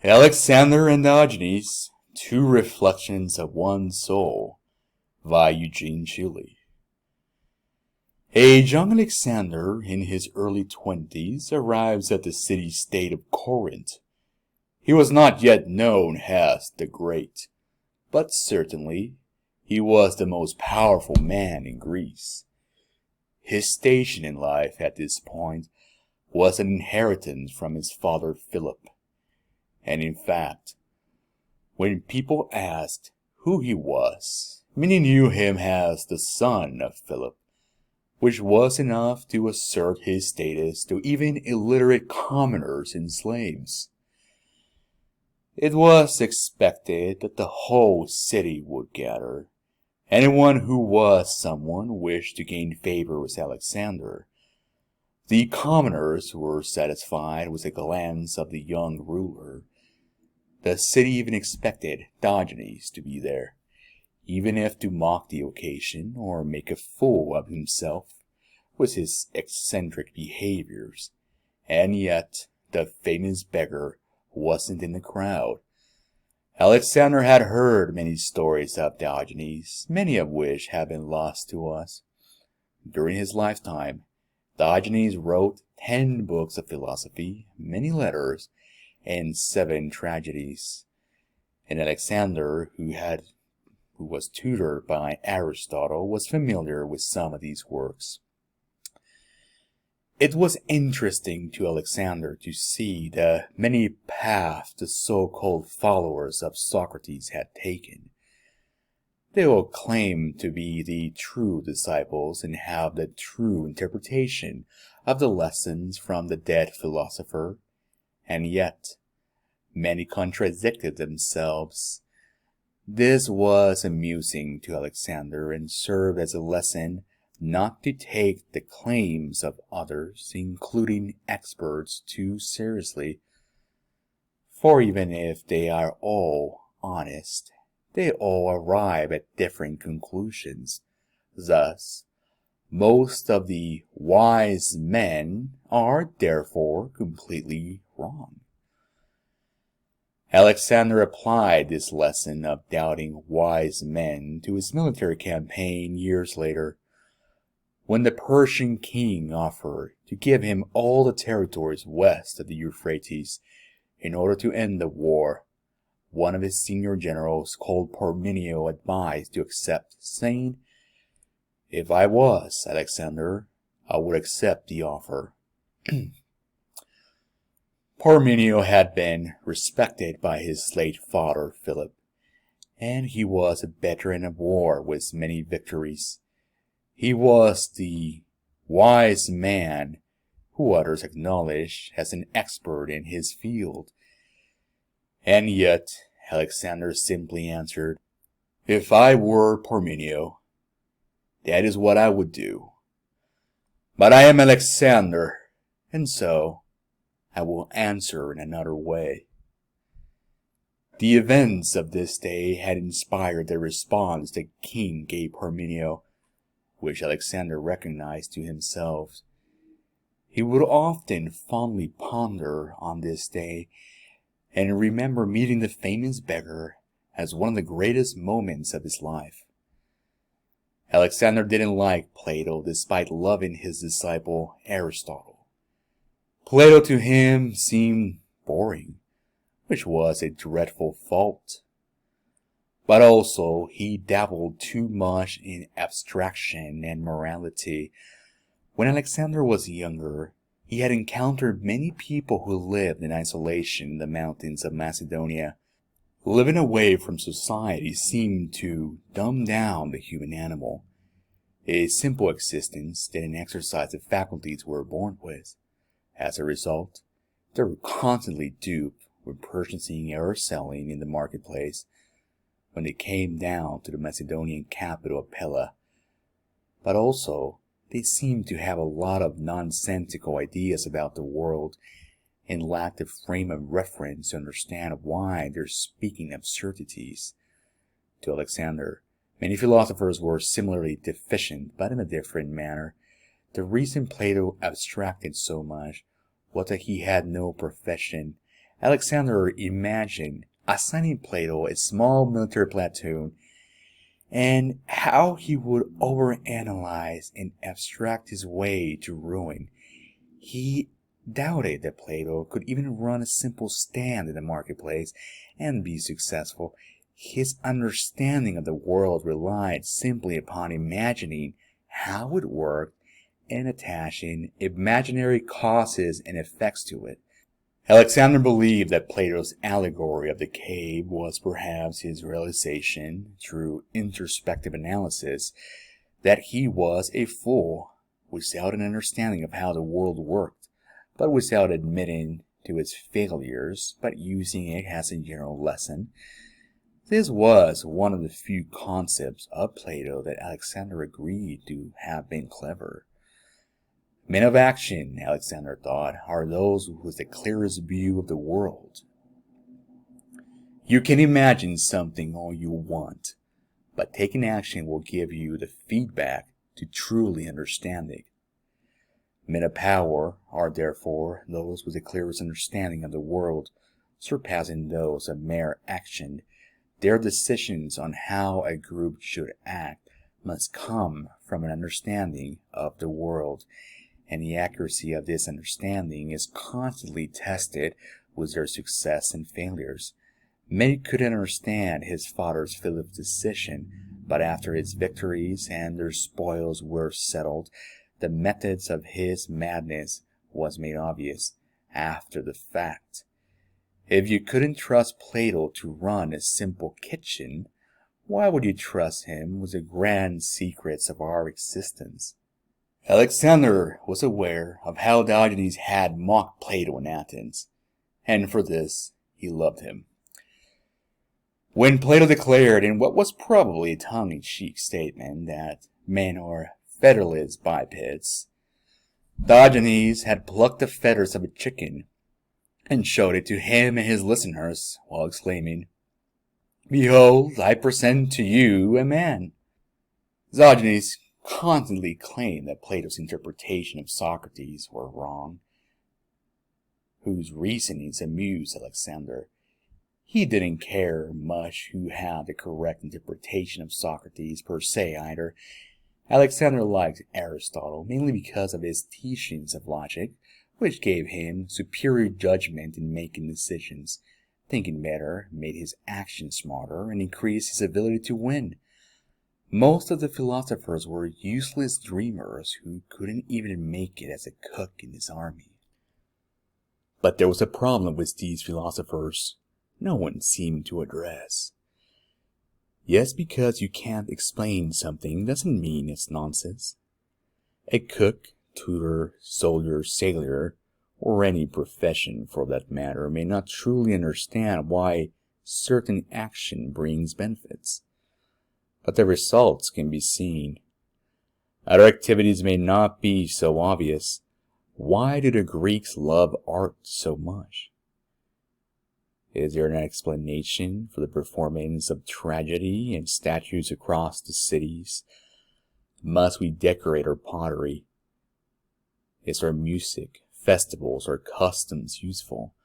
Alexander and Diogenes, Two Reflections of One Soul, by Eugene Chile. A young Alexander in his early 20s arrives at the city-state of Corinth. He was not yet known as the Great, but certainly he was the most powerful man in Greece. His station in life at this point was an inheritance from his father Philip. And in fact, when people asked who he was, many knew him as the son of Philip, which was enough to assert his status to even illiterate commoners and slaves. It was expected that the whole city would gather. Anyone who was someone wished to gain favor with Alexander. The commoners were satisfied with a glance of the young ruler. The city even expected Diogenes to be there, even if to mock the occasion or make a fool of himself with his eccentric behaviors. And yet, the famous beggar wasn't in the crowd. Alexander had heard many stories of Diogenes, many of which have been lost to us. During his lifetime, Diogenes wrote 10 books of philosophy, many letters, and 7 tragedies. And Alexander, who was tutored by Aristotle, was familiar with some of these works. It was interesting to Alexander to see the many paths the so-called followers of Socrates had taken. They all claim to be the true disciples and have the true interpretation of the lessons from the dead philosopher, and yet many contradicted themselves. This was amusing to Alexander and served as a lesson not to take the claims of others, including experts, too seriously. For even if they are all honest, they all arrive at different conclusions. Thus, most of the wise men are therefore completely wrong. Alexander applied this lesson of doubting wise men to his military campaign years later. When the Persian king offered to give him all the territories west of the Euphrates in order to end the war, one of his senior generals called Parmenio advised to accept, saying, "If I was Alexander, I would accept the offer." Parmenio had been respected by his late father Philip, and he was a veteran of war with many victories. He was the wise man who others acknowledged as an expert in his field. And yet, Alexander simply answered, "If I were Parmenio, that is what I would do. But I am Alexander, and so I will answer in another way." The events of this day had inspired the response the king gave Parmenio, which Alexander recognized to himself. He would often fondly ponder on this day and remember meeting the famous beggar as one of the greatest moments of his life. Alexander didn't like Plato despite loving his disciple Aristotle. Plato to him seemed boring, which was a dreadful fault. But also, he dabbled too much in abstraction and morality. When Alexander was younger, he had encountered many people who lived in isolation in the mountains of Macedonia. Living away from society seemed to dumb down the human animal, a simple existence didn't exercise the faculties we were born with. As a result, they were constantly duped when purchasing or selling in the marketplace. When they came down to the Macedonian capital of Pella. But also, they seemed to have a lot of nonsensical ideas about the world and lacked a frame of reference to understand why they're speaking absurdities. To Alexander, many philosophers were similarly deficient, but in a different manner. The reason Plato abstracted so much was that he had no profession, Alexander imagined assigning Plato a small military platoon and how he would overanalyze and abstract his way to ruin. He doubted that Plato could even run a simple stand in the marketplace and be successful. His understanding of the world relied simply upon imagining how it worked and attaching imaginary causes and effects to it. Alexander believed that Plato's allegory of the cave was perhaps his realization, through introspective analysis, that he was a fool without an understanding of how the world worked, but without admitting to its failures, but using it as a general lesson. This was one of the few concepts of Plato that Alexander agreed to have been clever. Men of action, Alexander thought, are those with the clearest view of the world. You can imagine something all you want, but taking action will give you the feedback to truly understand it. Men of power are therefore those with the clearest understanding of the world, surpassing those of mere action. Their decisions on how a group should act must come from an understanding of the world, and the accuracy of this understanding is constantly tested with their success and failures. Many couldn't understand his father Philip's decision, but after his victories and their spoils were settled, the methods of his madness was made obvious after the fact. If you couldn't trust Plato to run a simple kitchen, why would you trust him with the grand secrets of our existence? Alexander was aware of how Diogenes had mocked Plato in Athens, and for this he loved him. When Plato declared in what was probably a tongue-in-cheek statement that men are featherless bipeds, Diogenes had plucked the feathers of a chicken and showed it to him and his listeners while exclaiming, "Behold, I present to you a man." Diogenes constantly claimed that Plato's interpretation of Socrates were wrong, whose reasonings amused Alexander. He didn't care much who had the correct interpretation of Socrates per se either. Alexander liked Aristotle mainly because of his teachings of logic, which gave him superior judgment in making decisions. Thinking better made his actions smarter and increased his ability to win. Most of the philosophers were useless dreamers who couldn't even make it as a cook in his army. But there was a problem with these philosophers no one seemed to address. Just because you can't explain something doesn't mean it's nonsense. A cook, tutor, soldier, sailor, or any profession for that matter may not truly understand why certain action brings benefits, but the results can be seen. Other activities may not be so obvious. Why do the Greeks love art so much? Is there an explanation for the performance of tragedy and statues across the cities? Must we decorate our pottery? Is our music, festivals, or customs useful?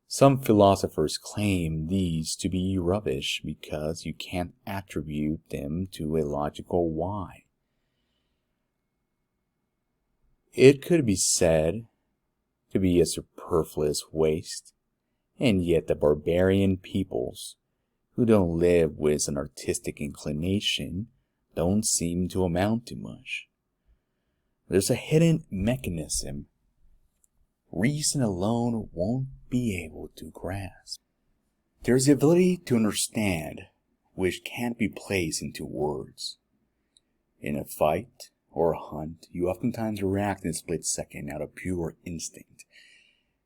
Some philosophers claim these to be rubbish because you can't attribute them to a logical why. It could be said to be a superfluous waste, and yet the barbarian peoples who don't live with an artistic inclination don't seem to amount to much. There's a hidden mechanism reason alone won't be able to grasp. There's the ability to understand which can't be placed into words. In a fight or a hunt, you oftentimes react in a split second out of pure instinct.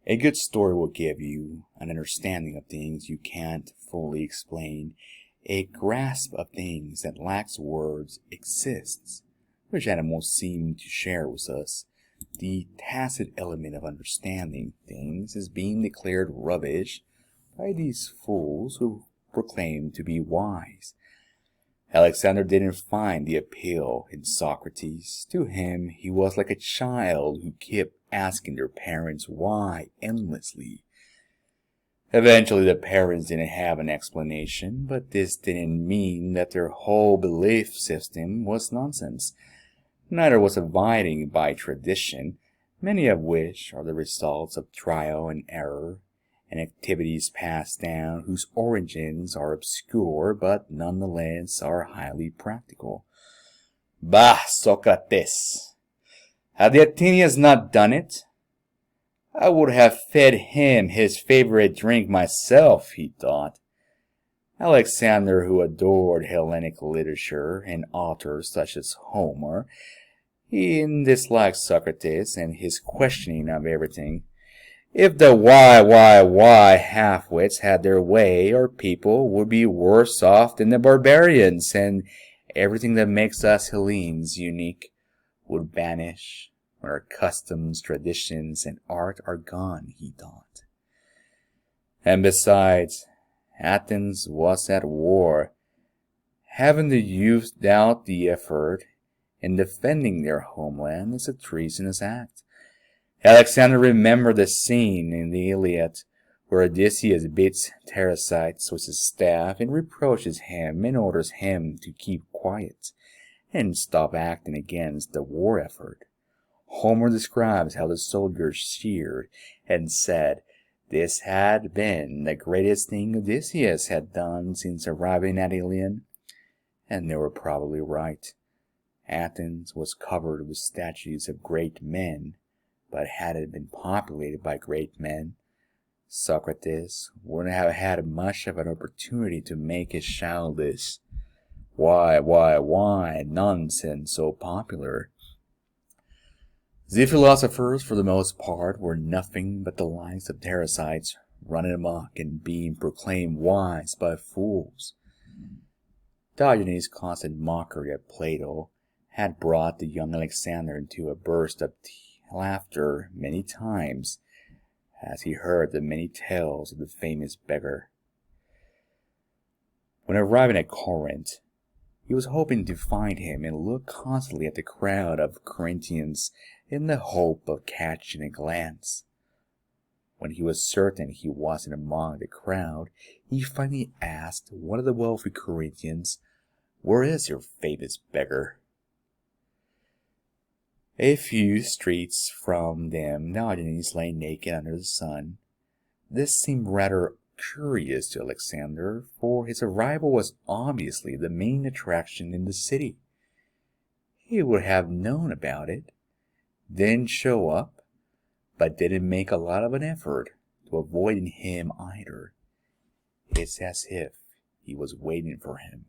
A good story will give you an understanding of things you can't fully explain. A grasp of things that lacks words exists, which animals seem to share with us. The tacit element of understanding things is being declared rubbish by these fools who proclaim to be wise. Alexander didn't find the appeal in Socrates. To him, he was like a child who kept asking their parents why endlessly. Eventually the parents didn't have an explanation, but this didn't mean that their whole belief system was nonsense. Neither was abiding by tradition, many of which are the results of trial and error, and activities passed down whose origins are obscure but nonetheless are highly practical. Bah, Socrates! Had the Athenians not done it, I would have fed him his favorite drink myself, he thought. Alexander, who adored Hellenic literature and authors such as Homer, he disliked Socrates and his questioning of everything. If the why half-wits had their way, our people would be worse off than the barbarians, and everything that makes us Hellenes unique would vanish when our customs, traditions, and art are gone, he thought. And besides, Athens was at war. Having the youth doubt the effort in defending their homeland is a treasonous act. Alexander remembered the scene in the Iliad where Odysseus beats Thersites with his staff and reproaches him and orders him to keep quiet and stop acting against the war effort. Homer describes how the soldiers cheered and said this had been the greatest thing Odysseus had done since arriving at Ilion, and they were probably right. Athens was covered with statues of great men, but had it been populated by great men, Socrates wouldn't have had much of an opportunity to make his childish why nonsense so popular. The philosophers, for the most part, were nothing but the likes of Thersites, running amok and being proclaimed wise by fools. Diogenes' constant mockery of Plato had brought the young Alexander into a burst of laughter many times as he heard the many tales of the famous beggar. When arriving at Corinth, he was hoping to find him and looked constantly at the crowd of Corinthians in the hope of catching a glance. When he was certain he wasn't among the crowd, he finally asked one of the wealthy Corinthians, "Where is your famous beggar?" A few streets from them, Diogenes lay naked under the sun. This seemed rather curious to Alexander, for his arrival was obviously the main attraction in the city. He would have known about it, didn't show up, but didn't make a lot of an effort to avoid him either. It's as if he was waiting for him.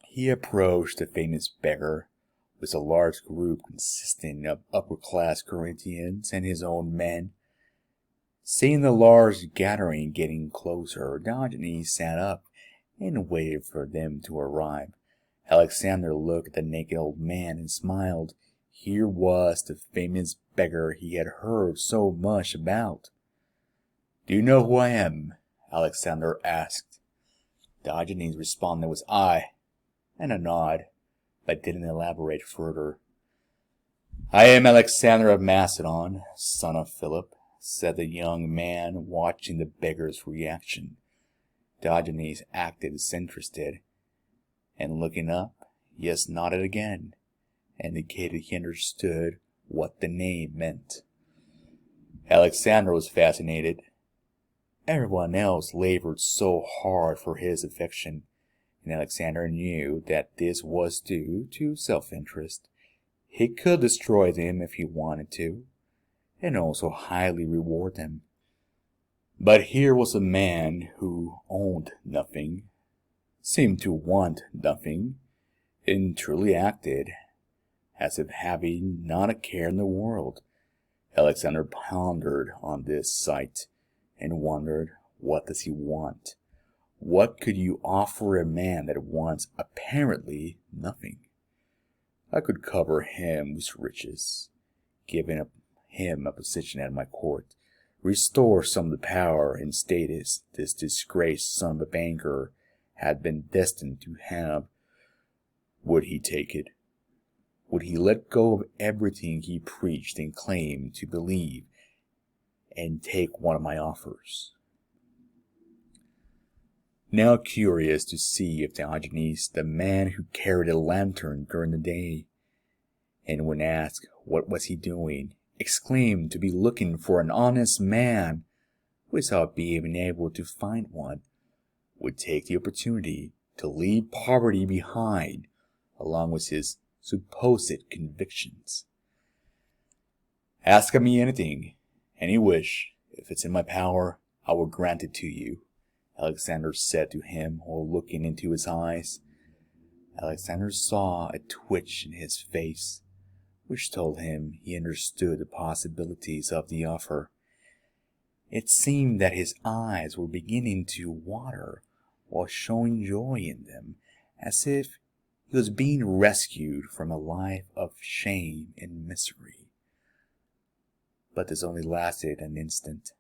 He approached the famous beggar with a large group consisting of upper-class Corinthians and his own men. Seeing the large gathering getting closer, Diogenes sat up and waited for them to arrive. Alexander looked at the naked old man and smiled. Here was the famous beggar he had heard so much about. "Do you know who I am?" Alexander asked. Diogenes responded with "I," and a nod, but didn't elaborate further. "I am Alexander of Macedon, son of Philip," said the young man, watching the beggar's reaction. Diogenes acted disinterested, and looking up, yes, nodded again, indicated he understood what the name meant. Alexander was fascinated. Everyone else labored so hard for his affection, and Alexander knew that this was due to self-interest. He could destroy them if he wanted to, and also highly reward them. But here was a man who owned nothing, seemed to want nothing, and truly acted as if having not a care in the world. Alexander pondered on this sight and wondered, what does he want? What could you offer a man that wants apparently nothing? I could cover him with riches, giving him a position at my court, restore some of the power and status this disgraced son of a banker had been destined to have. Would he take it? Would he let go of everything he preached and claimed to believe, and take one of my offers." Now curious to see if Diogenes, the man who carried a lantern during the day, and when asked what was he doing, exclaimed to be looking for an honest man without being able to find one, would take the opportunity to leave poverty behind along with his supposed convictions. "Ask of me anything, any wish. If it's in my power, I will grant it to you," Alexander said to him while looking into his eyes. Alexander saw a twitch in his face, which told him he understood the possibilities of the offer. It seemed that his eyes were beginning to water while showing joy in them, as if he was being rescued from a life of shame and misery. But this only lasted an instant,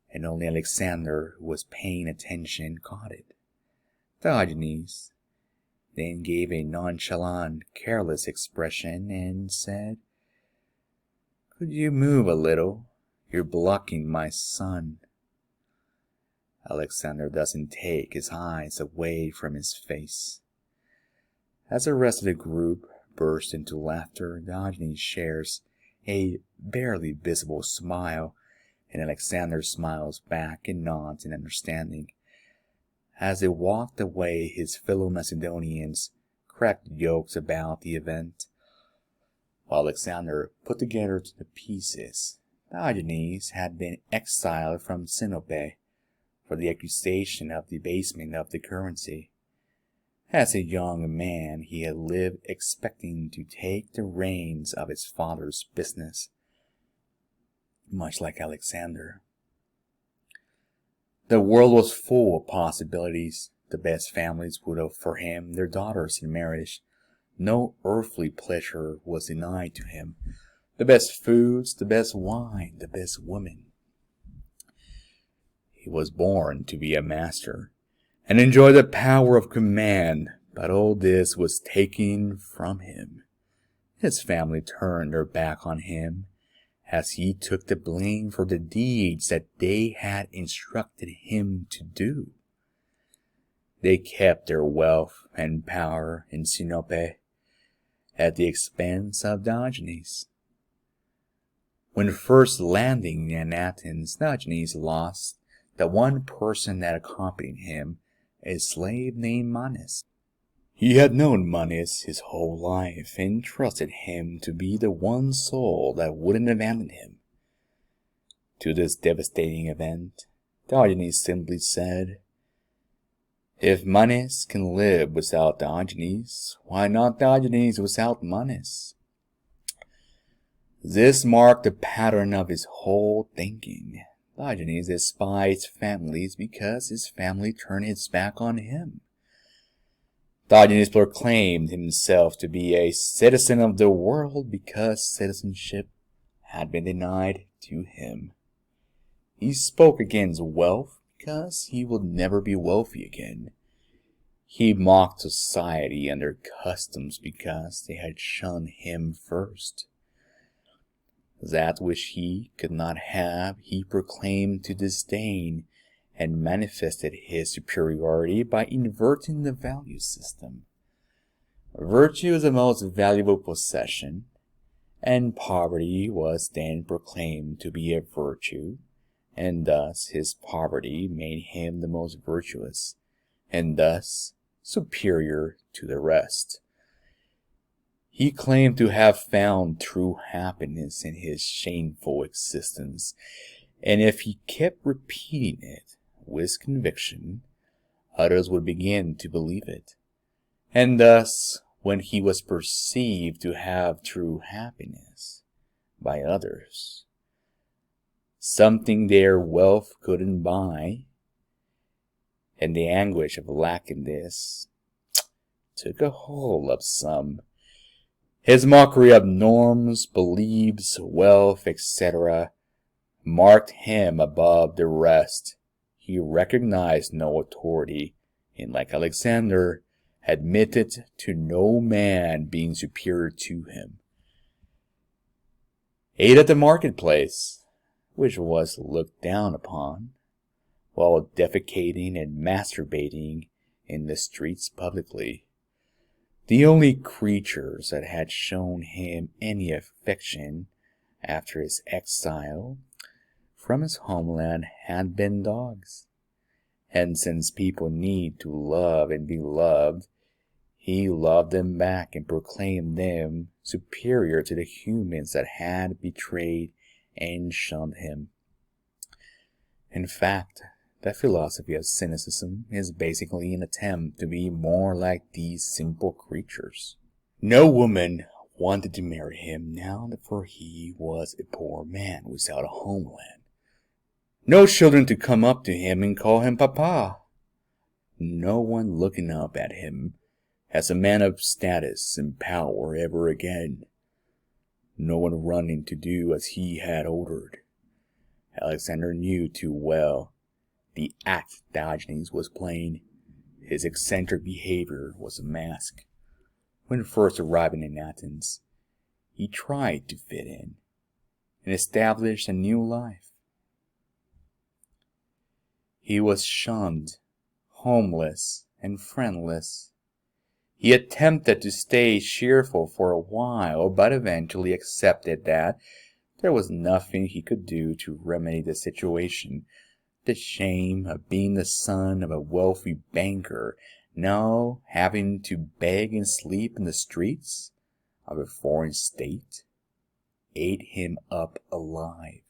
and only Alexander, who was paying attention, caught it. Diogenes then gave a nonchalant, careless expression and said, "Could you move a little? You're blocking my sun." Alexander doesn't take his eyes away from his face. As the rest of the group burst into laughter, Diogenes shares a barely visible smile, and Alexander smiles back and nods in understanding. As they walked away, his fellow Macedonians cracked jokes about the event. While Alexander put together the pieces, Diogenes had been exiled from Sinope for the accusation of debasement of the currency. As a young man, he had lived expecting to take the reins of his father's business, much like Alexander. The world was full of possibilities. The best families would offer him their daughters in marriage. No earthly pleasure was denied to him. The best foods, the best wine, the best women. He was born to be a master and enjoy the power of command, but all this was taken from him. His family turned their back on him as he took the blame for the deeds that they had instructed him to do. They kept their wealth and power in Sinope at the expense of Diogenes. When first landing in Athens, Diogenes lost the one person that accompanied him, a slave named Manes. He had known Manes his whole life and trusted him to be the one soul that wouldn't abandon him. To this devastating event, Diogenes simply said, "If Manes can live without Diogenes, why not Diogenes without Manes?" This marked the pattern of his whole thinking. Diogenes despised families because his family turned its back on him. Diogenes proclaimed himself to be a citizen of the world because citizenship had been denied to him. He spoke against wealth because he would never be wealthy again. He mocked society and their customs because they had shunned him first. That which he could not have, he proclaimed to disdain, and manifested his superiority by inverting the value system. Virtue is the most valuable possession, and poverty was then proclaimed to be a virtue, and thus his poverty made him the most virtuous, and thus superior to the rest. He claimed to have found true happiness in his shameful existence, and if he kept repeating it with conviction, others would begin to believe it. And thus, when he was perceived to have true happiness by others, something their wealth couldn't buy, and the anguish of lacking this took a hold of some. His mockery of norms, beliefs, wealth, etc. marked him above the rest. He recognized no authority, and like Alexander, admitted to no man being superior to him. Ate at the marketplace. which was looked down upon, while defecating and masturbating in the streets publicly. The only creatures that had shown him any affection after his exile from his homeland had been dogs. And since people need to love and be loved, he loved them back and proclaimed them superior to the humans that had betrayed and shunned him. In fact, the philosophy of cynicism is basically an attempt to be more like these simple creatures. No woman wanted to marry him now, for he was a poor man without a homeland. No children to come up to him and call him Papa. No one looking up at him as a man of status and power ever again. No one running to do as he had ordered. Alexander knew too well the act Diogenes was playing. His eccentric behavior was a mask. When first arriving in Athens, he tried to fit in and establish a new life. He was shunned, homeless, and friendless. He attempted to stay cheerful for a while, but eventually accepted that there was nothing he could do to remedy the situation. The shame of being the son of a wealthy banker, now having to beg and sleep in the streets of a foreign state, ate him up alive.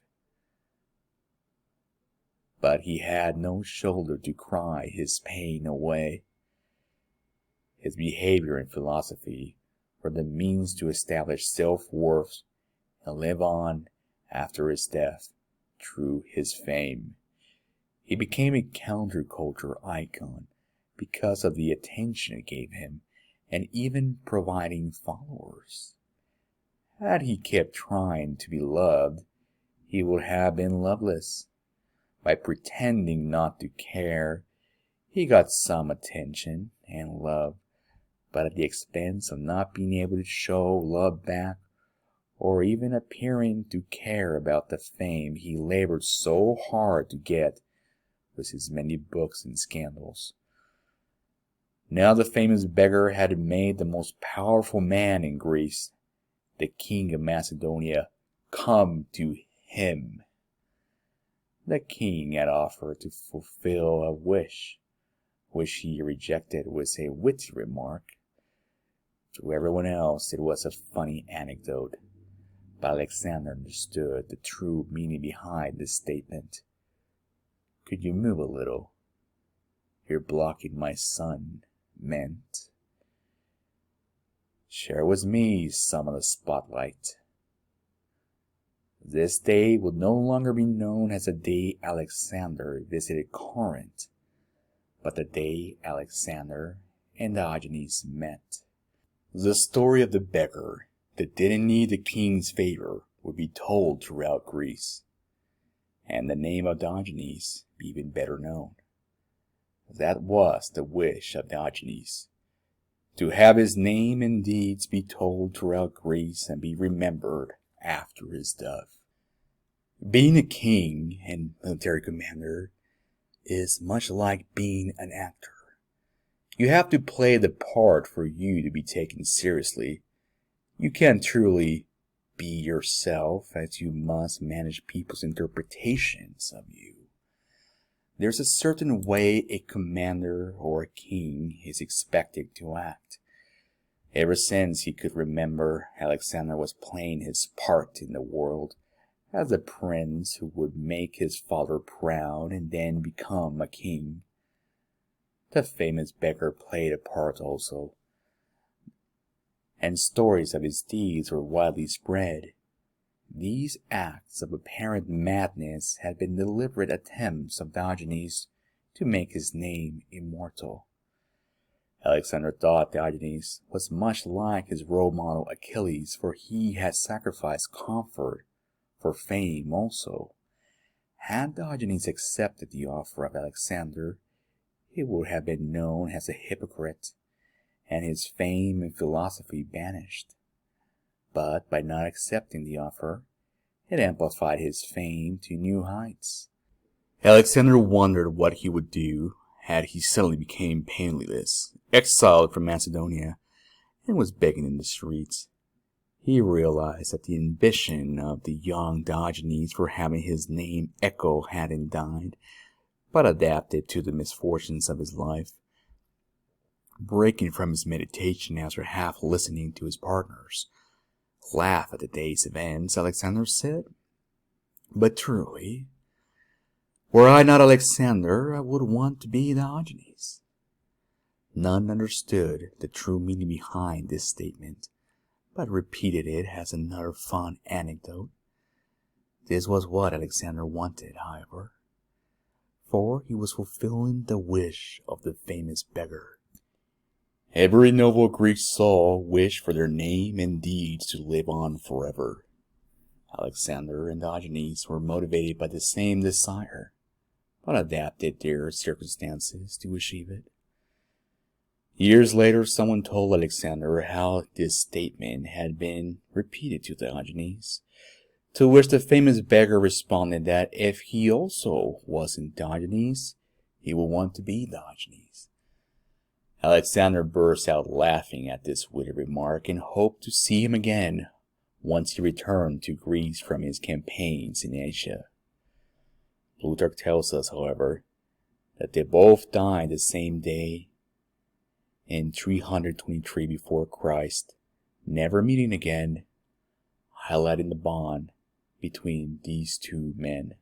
But he had no shoulder to cry his pain away. His behavior and philosophy were the means to establish self-worth and live on after his death through his fame. He became a counterculture icon because of the attention it gave him and even providing followers. Had he kept trying to be loved, he would have been loveless. By pretending not to care, he got some attention and love, but at the expense of not being able to show love back or even appearing to care about the fame he labored so hard to get with his many books and scandals. Now the famous beggar had made the most powerful man in Greece, the king of Macedonia, come to him. The king had offered to fulfill a wish, which he rejected with a witty remark. To everyone else it was a funny anecdote, but Alexander understood the true meaning behind this statement. Could you move a little? You're blocking my sun meant. Share with me some of the spotlight. This day would no longer be known as the day Alexander visited Corinth, but the day Alexander and Diogenes met. The story of the beggar that didn't need the king's favor would be told throughout Greece, and the name of Diogenes be even better known. That was the wish of Diogenes, to have his name and deeds be told throughout Greece and be remembered after his death. Being a king and military commander is much like being an actor. You have to play the part for you to be taken seriously. You can't truly be yourself, as you must manage people's interpretations of you. There's a certain way a commander or a king is expected to act. Ever since he could remember, Alexander was playing his part in the world as a prince who would make his father proud and then become a king. The famous beggar played a part also, and stories of his deeds were widely spread. These acts of apparent madness had been deliberate attempts of Diogenes to make his name immortal. Alexander thought Diogenes was much like his role model Achilles, for he had sacrificed comfort for fame also. Had Diogenes accepted the offer of Alexander, he would have been known as a hypocrite, and his fame and philosophy banished. But by not accepting the offer, It amplified his fame to new heights. Alexander wondered what he would do had he suddenly became penniless, exiled from Macedonia, and was begging in the streets. He realized that the ambition of the young Diogenes for having his name echo hadn't died, but adapted to the misfortunes of his life. Breaking from his meditation after half listening to his partners laugh at the day's events, Alexander said, "But truly, were I not Alexander, I would want to be Diogenes." None understood the true meaning behind this statement, but repeated it as another fun anecdote. This was what Alexander wanted, however, for he was fulfilling the wish of the famous beggar. Every noble Greek soul wished for their name and deeds to live on forever. Alexander and Diogenes were motivated by the same desire, but adapted their circumstances to achieve it. Years later, someone told Alexander how this statement had been repeated to Diogenes, to which the famous beggar responded that if he also wasn't Diogenes, he would want to be Diogenes. Alexander burst out laughing at this witty remark and hoped to see him again once he returned to Greece from his campaigns in Asia. Plutarch tells us, however, that they both died the same day in 323 before Christ, never meeting again, highlighting the bond between these two men.